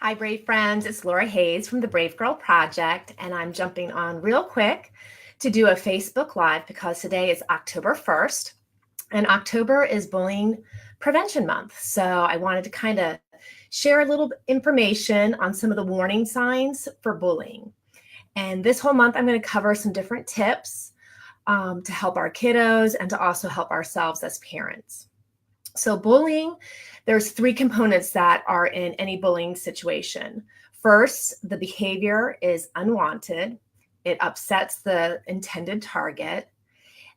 Hi, Brave Friends. It's Laura Hayes from the Brave Girl Project, and I'm jumping on real quick to do a Facebook Live because today is October 1st, and October is Bullying Prevention Month. So I wanted to kind of share a little information on some of the warning signs for bullying. And this whole month, I'm going to cover some different tips to help our kiddos and to also help ourselves as parents. So bullying, there's three components that are in any bullying situation. First, the behavior is unwanted. It upsets the intended target.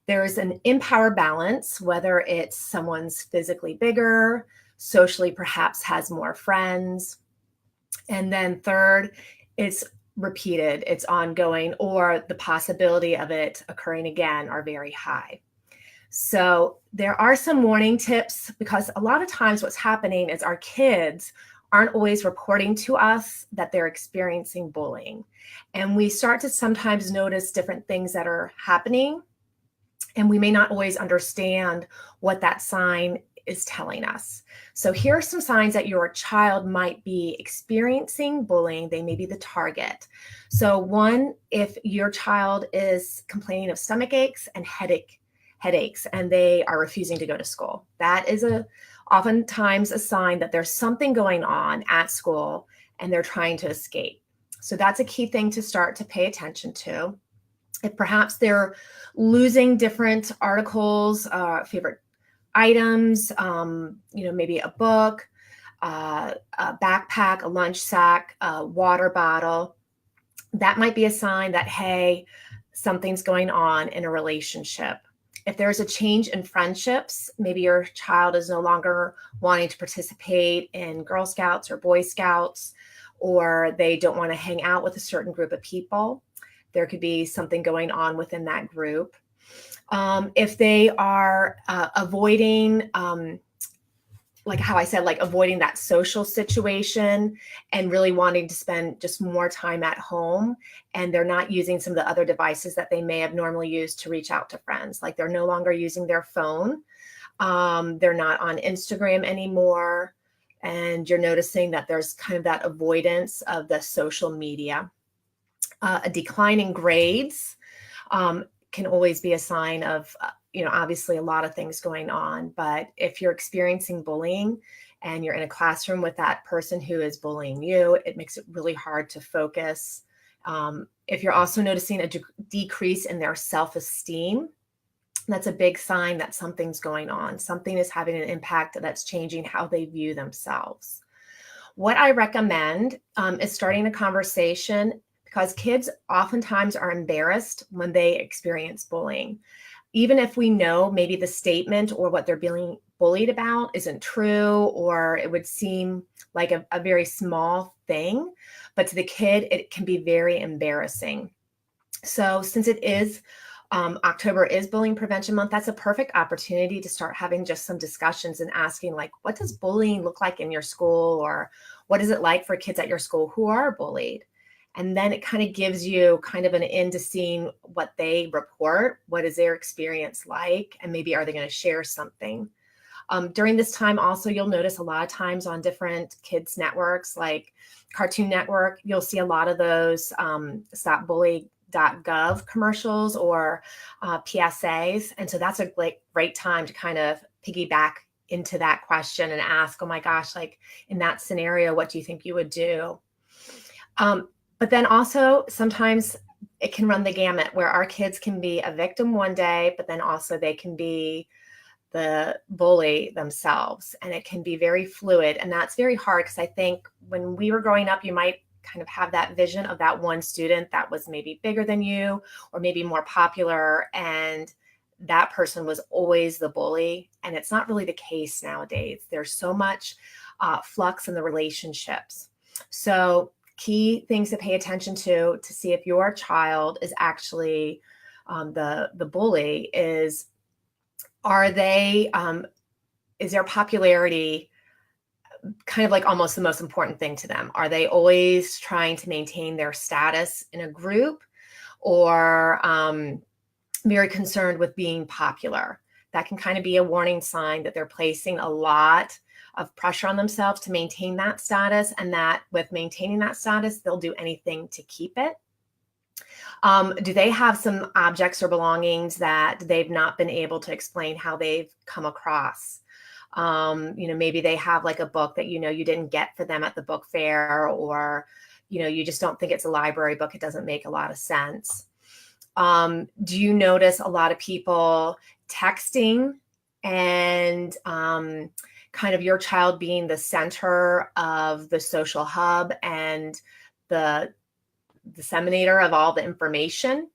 There's an empower balance, whether it's someone's physically bigger, socially perhaps has more friends. And then third, it's repeated, it's ongoing, or the possibility of it occurring again are very high. So there are some warning tips because a lot of times what's happening is our kids aren't always reporting to us that they're experiencing bullying. And we start to sometimes notice different things that are happening, and we may not always understand what that sign is telling us. So here are some signs that your child might be experiencing bullying. They may be the target. So one, if your child is complaining of stomach aches and headaches and they are refusing to go to school, that is oftentimes a sign that there's something going on at school and they're trying to escape. So that's a key thing to start to pay attention to. If perhaps they're losing different articles, favorite items, maybe a book, a backpack, a lunch sack, a water bottle, that might be a sign that, hey, something's going on in a relationship. If there's a change in friendships, maybe your child is no longer wanting to participate in Girl Scouts or Boy Scouts, or they don't want to hang out with a certain group of people, there could be something going on within that group. If they are avoiding, like how I said, like avoiding that social situation and really wanting to spend just more time at home, and they're not using some of the other devices that they may have normally used to reach out to friends, like they're no longer using their phone, they're not on Instagram anymore, and you're noticing that there's kind of that avoidance of the social media. A decline in grades can always be a sign of, obviously a lot of things going on. But if you're experiencing bullying and you're in a classroom with that person who is bullying you, it makes it really hard to focus. If you're also noticing a decrease in their self-esteem, that's a big sign that something's going on. Something is having an impact that's changing how they view themselves. What I recommend is starting a conversation, because kids oftentimes are embarrassed when they experience bullying. Even if we know maybe the statement or what they're being bullied about isn't true, or it would seem like a very small thing, but to the kid, it can be very embarrassing. So since it is October is Bullying Prevention Month, that's a perfect opportunity to start having just some discussions and asking, like, what does bullying look like in your school? Or what is it like for kids at your school who are bullied? And then it kind of gives you kind of an in to seeing what they report, what is their experience like, and maybe are they going to share something. During this time also, you'll notice a lot of times on different kids networks like Cartoon Network, you'll see a lot of those stopbully.gov commercials or PSAs. And so that's a great time to kind of piggyback into that question and ask, oh my gosh, like in that scenario, what do you think you would do? But then also sometimes it can run the gamut where our kids can be a victim one day, but then also they can be the bully themselves, and it can be very fluid. And that's very hard because I think when we were growing up, you might kind of have that vision of that one student that was maybe bigger than you or maybe more popular, and that person was always the bully. And it's not really the case nowadays. There's so much flux in the relationships. So key things to pay attention to see if your child is actually the bully is, is their popularity kind of like almost the most important thing to them? Are they always trying to maintain their status in a group, or very concerned with being popular? That can kind of be a warning sign that they're placing a lot of pressure on themselves to maintain that status, and that with maintaining that status, they'll do anything to keep it. Do they have some objects or belongings that they've not been able to explain how they've come across? Maybe they have like a book that you didn't get for them at the book fair, or you just don't think it's a library book. It doesn't make a lot of sense. Do you notice a lot of people texting and kind of your child being the center of the social hub and the disseminator of all the information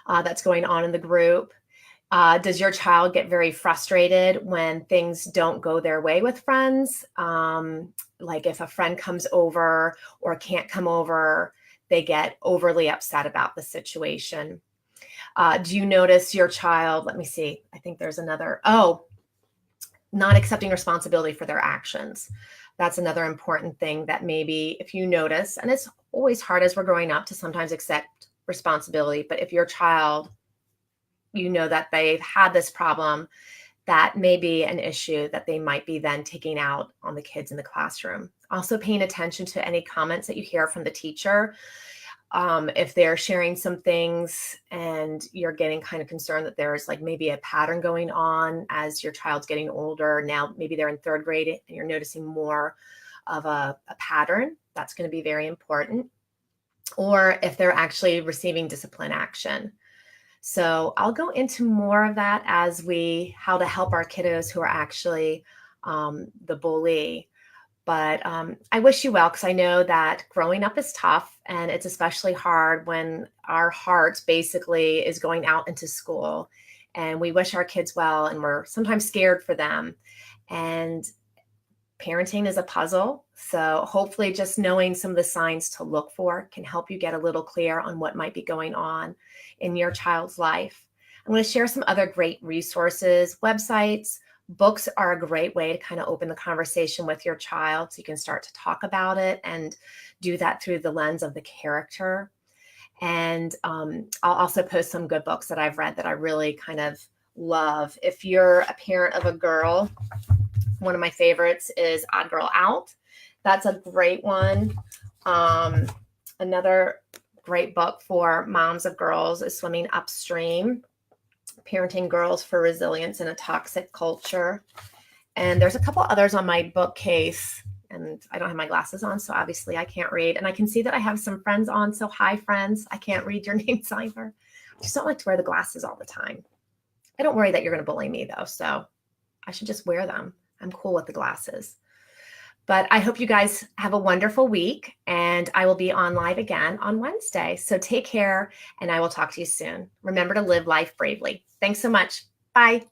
that's going on in the group? Does your child get very frustrated when things don't go their way with friends? Like if a friend comes over or can't come over, they get overly upset about the situation. Do you notice your child, let me see, I think there's another, not accepting responsibility for their actions. That's another important thing that maybe if you notice, and it's always hard as we're growing up to sometimes accept responsibility, but if your child, that they've had this problem, that may be an issue that they might be then taking out on the kids in the classroom. Also paying attention to any comments that you hear from the teacher. If they're sharing some things and you're getting kind of concerned that there's like maybe a pattern going on as your child's getting older, now maybe they're in third grade and you're noticing more of a pattern, that's going to be very important. Or if they're actually receiving discipline action. So I'll go into more of that as how to help our kiddos who are actually the bully. But I wish you well, because I know that growing up is tough, and it's especially hard when our heart basically is going out into school, and we wish our kids well, and we're sometimes scared for them. And parenting is a puzzle. So hopefully just knowing some of the signs to look for can help you get a little clear on what might be going on in your child's life. I'm going to share some other great resources, websites. Books are a great way to kind of open the conversation with your child, so you can start to talk about it and do that through the lens of the character. And I'll also post some good books that I've read that I really kind of love. If you're a parent of a girl, one of my favorites is Odd Girl Out. That's a great one. Another great book for moms of girls is Swimming Upstream, Parenting Girls for Resilience in a Toxic Culture. And there's a couple others on my bookcase, and I don't have my glasses on, so obviously I can't read. And I can see that I have some friends on, so hi friends. I can't read your names either. I just don't like to wear the glasses all the time. I don't worry that you're going to bully me though, so I should just wear them. I'm cool with the glasses. But I hope you guys have a wonderful week, and I will be on live again on Wednesday. So take care, and I will talk to you soon. Remember to live life bravely. Thanks so much. Bye.